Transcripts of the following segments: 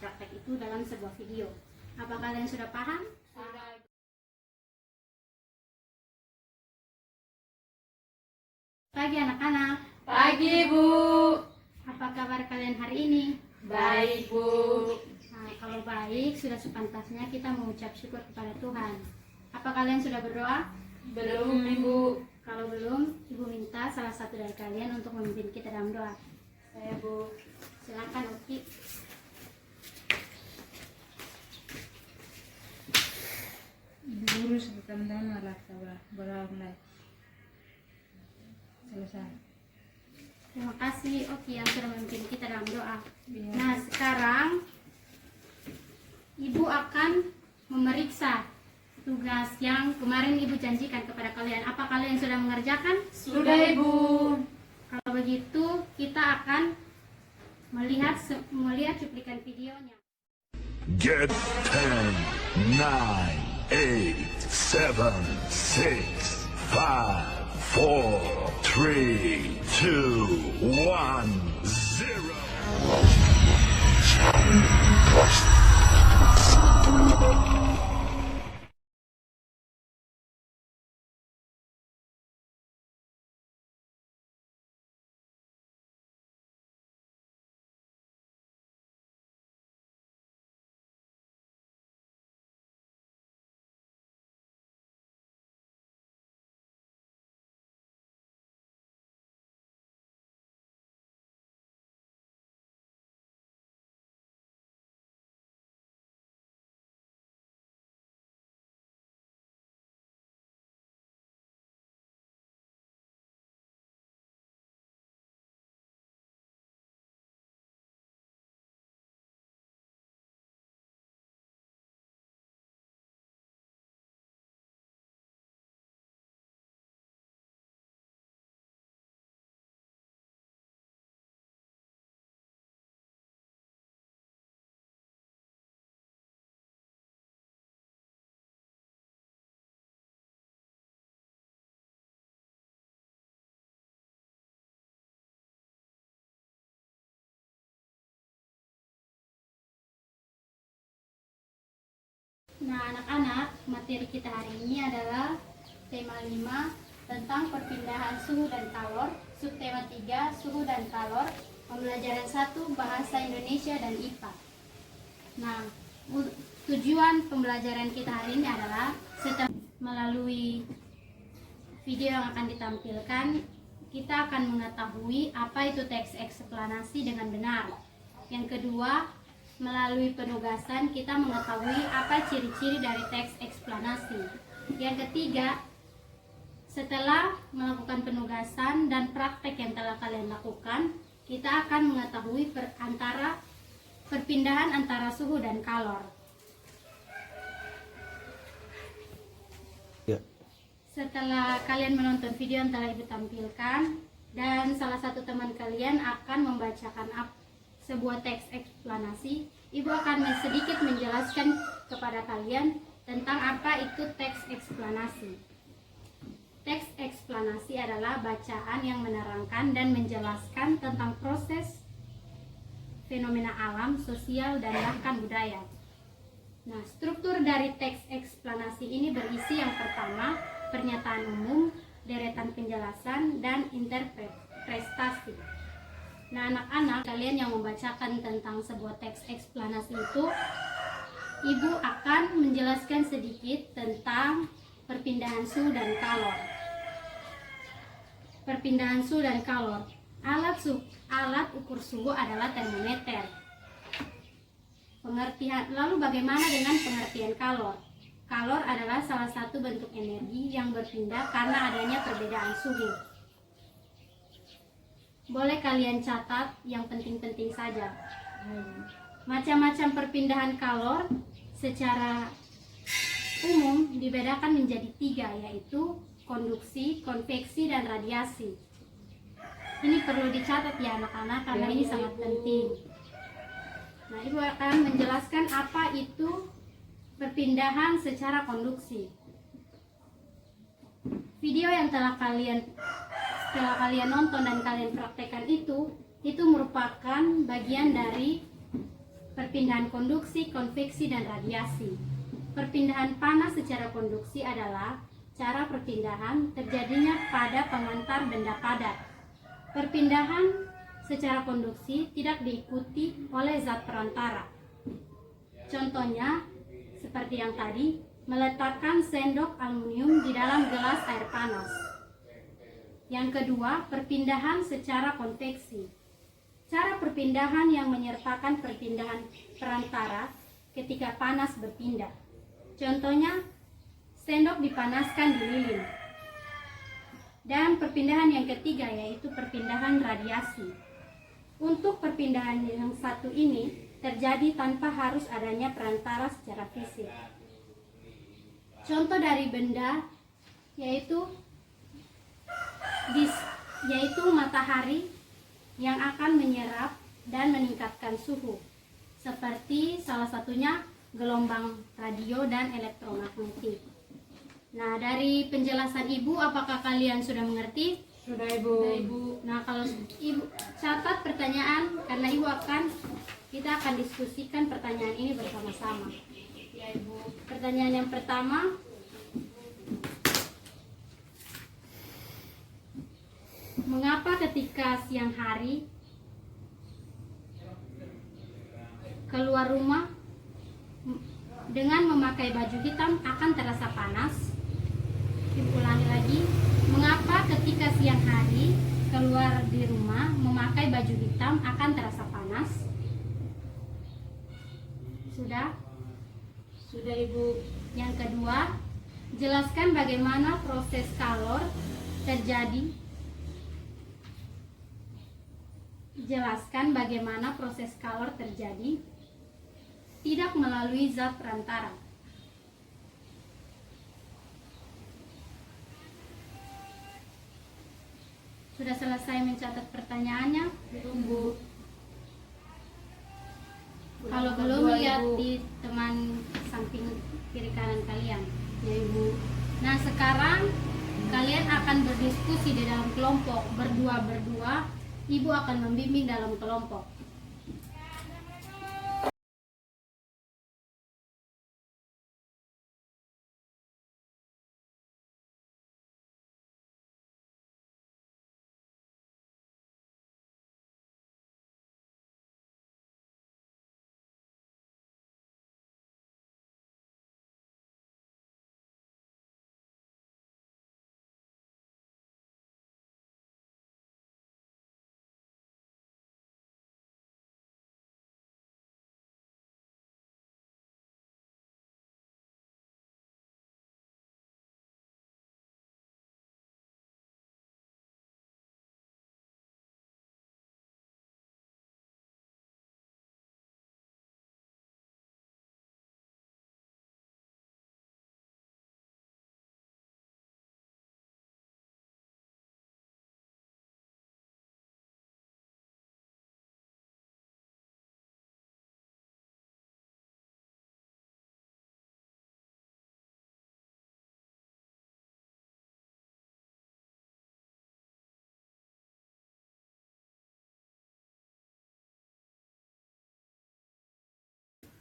praktek itu dalam sebuah video. Apa kalian sudah paham? Pagi anak-anak. Pagi, Bu. Apa kabar kalian hari ini? Baik, Bu. Nah, kalau baik, sudah sepantasnya kita mengucap syukur kepada Tuhan. Apa kalian sudah berdoa? Belum, Bu. Kalau belum, Ibu minta salah satu dari kalian untuk memimpin kita dalam doa. Saya, Bu. Silakan, Oki. Ibu guru sebentar malah mulai selesai. Terima kasih Oki yang sudah memimpin kita dalam doa. Iya. Nah, sekarang Ibu akan memeriksa tugas yang kemarin Ibu janjikan kepada kalian. Apa kalian sudah mengerjakan? Sudah, Ibu. Kalau begitu, kita akan melihat cuplikan videonya. Get 10, 9, 8, 7, 6, 5, 4, 3, 2, 1, 0. Nah, anak-anak, materi kita hari ini adalah tema 5 tentang perpindahan suhu dan kalor, subtema 3 suhu dan kalor, pembelajaran 1 bahasa Indonesia dan IPA. Nah, tujuan pembelajaran kita hari ini adalah setelah melalui video yang akan ditampilkan, kita akan mengetahui apa itu teks eksplanasi dengan benar. Yang kedua, melalui penugasan kita mengetahui apa ciri-ciri dari teks eksplanasi. Yang ketiga, setelah melakukan penugasan dan praktek yang telah kalian lakukan, kita akan mengetahui perpindahan antara suhu dan kalor. Ya. Setelah kalian menonton video yang telah Ibu tampilkan dan salah satu teman kalian akan membacakan sebuah teks eksplanasi, Ibu akan sedikit menjelaskan kepada kalian tentang apa itu teks eksplanasi. Teks eksplanasi adalah bacaan yang menerangkan dan menjelaskan tentang proses, fenomena alam, sosial, dan bahkan budaya. Nah, struktur dari teks eksplanasi ini berisi yang pertama, pernyataan umum, deretan penjelasan, dan interpretasi. Nah, anak-anak, kalian yang membacakan tentang sebuah teks eksplanasi itu, Ibu akan menjelaskan sedikit tentang perpindahan suhu dan kalor. Perpindahan suhu dan kalor. Alat ukur suhu adalah termometer. Lalu bagaimana dengan pengertian kalor? Kalor adalah salah satu bentuk energi yang berpindah karena adanya perbedaan suhu. Boleh kalian catat yang penting-penting saja. Macam-macam perpindahan kalor secara umum dibedakan menjadi 3, yaitu konduksi, konveksi, dan radiasi. Ini perlu dicatat ya anak-anak karena ini sangat penting. Nah, Ibu akan menjelaskan apa itu perpindahan secara konduksi. Video yang setelah kalian nonton dan kalian praktekkan itu merupakan bagian dari perpindahan konduksi, konveksi, dan radiasi. Perpindahan panas secara konduksi adalah cara perpindahan terjadinya pada pengantar benda padat. Perpindahan secara konduksi tidak diikuti oleh zat perantara. Contohnya, seperti yang tadi, meletakkan sendok aluminium di dalam gelas air panas. Yang kedua, perpindahan secara konveksi. Cara perpindahan yang menyertakan perpindahan perantara ketika panas berpindah. Contohnya, sendok dipanaskan di lilin. Dan perpindahan yang ketiga yaitu perpindahan radiasi. Untuk perpindahan yang satu ini terjadi tanpa harus adanya perantara secara fisik. Contoh dari benda yaitu matahari yang akan menyerap dan meningkatkan suhu, seperti salah satunya gelombang radio dan elektromagnetik. Nah, dari penjelasan Ibu, apakah kalian sudah mengerti? Sudah Ibu. Nah, kalau Ibu catat pertanyaan, karena kita akan diskusikan pertanyaan ini bersama-sama. Ya Ibu. Pertanyaan yang pertama, mengapa ketika siang hari keluar rumah dengan memakai baju hitam akan terasa panas? Ulangi lagi, mengapa ketika siang hari keluar di rumah memakai baju hitam akan terasa panas? Sudah? Sudah Ibu. Yang kedua, jelaskan bagaimana proses kalor terjadi. Jelaskan bagaimana proses kalor terjadi tidak melalui zat perantara. Sudah selesai mencatat pertanyaannya? Tunggu. Kalau belum, lihat di teman samping kiri kanan kalian, ya Ibu. Nah, sekarang kalian akan berdiskusi di dalam kelompok berdua. Ibu akan membimbing dalam kelompok.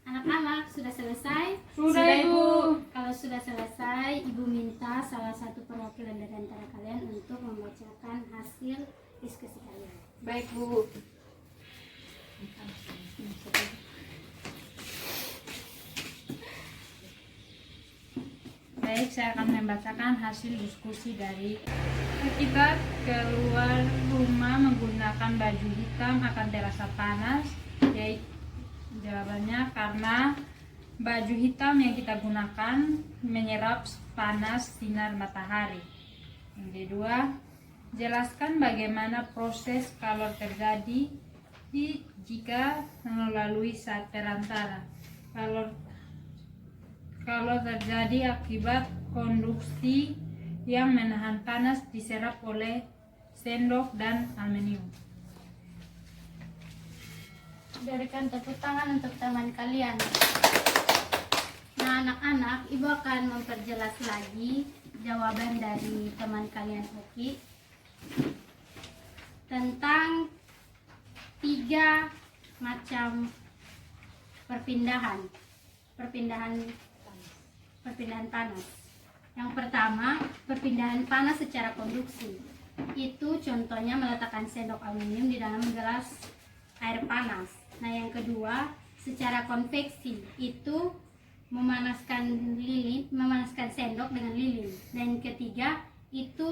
Anak-anak, sudah selesai? Sudah Ibu. Kalau sudah selesai, Ibu minta salah satu perwakilan dari antara kalian untuk membacakan hasil diskusi kalian. Baik Bu. Baik, saya akan membacakan hasil diskusi dari akibat keluar rumah menggunakan baju hitam akan terasa panas. Yaitu jawabannya karena baju hitam yang kita gunakan menyerap panas sinar matahari. Yang kedua, jelaskan bagaimana proses kalor terjadi jika melalui zat perantara. Kalor terjadi akibat konduksi yang menahan panas diserap oleh sendok dan aluminium. Berikan tepuk tangan untuk teman kalian. Nah, anak-anak, Ibu akan memperjelas lagi jawaban dari teman kalian Oki tentang 3 macam perpindahan panas. Yang pertama, perpindahan panas secara konduksi. Itu contohnya meletakkan sendok aluminium di dalam gelas air panas. Nah, yang kedua, secara konveksi. Itu memanaskan sendok dengan lilin. Dan yang ketiga, itu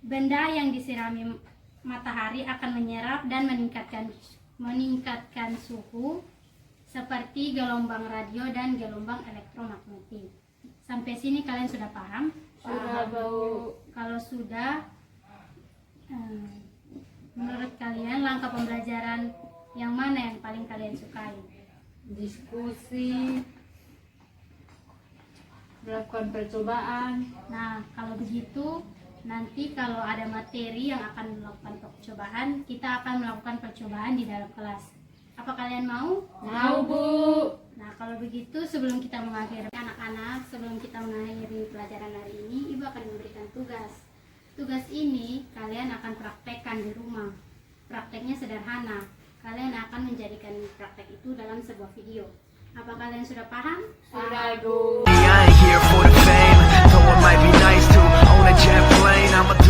benda yang disirami matahari akan menyerap dan meningkatkan suhu seperti gelombang radio dan gelombang elektromagnetik. Sampai sini kalian sudah paham? Sudah, Bu. Kalau sudah, menurut kalian langkah pembelajaran yang mana yang paling kalian sukai? Diskusi, melakukan percobaan. Nah, kalau begitu, nanti kalau ada materi yang akan melakukan percobaan, kita akan melakukan percobaan di dalam kelas. Apa kalian mau? Mau, Bu. Nah, kalau begitu sebelum kita mengakhiri pelajaran hari ini, Ibu akan memberikan tugas. Tugas ini kalian akan praktekkan di rumah. Prakteknya sederhana. Kalian akan menjadikan praktek itu dalam sebuah video. Apa kalian sudah paham? Sudah, Bu. I ain't here for the fame, though it might be nice to own a jet plane. I'ma do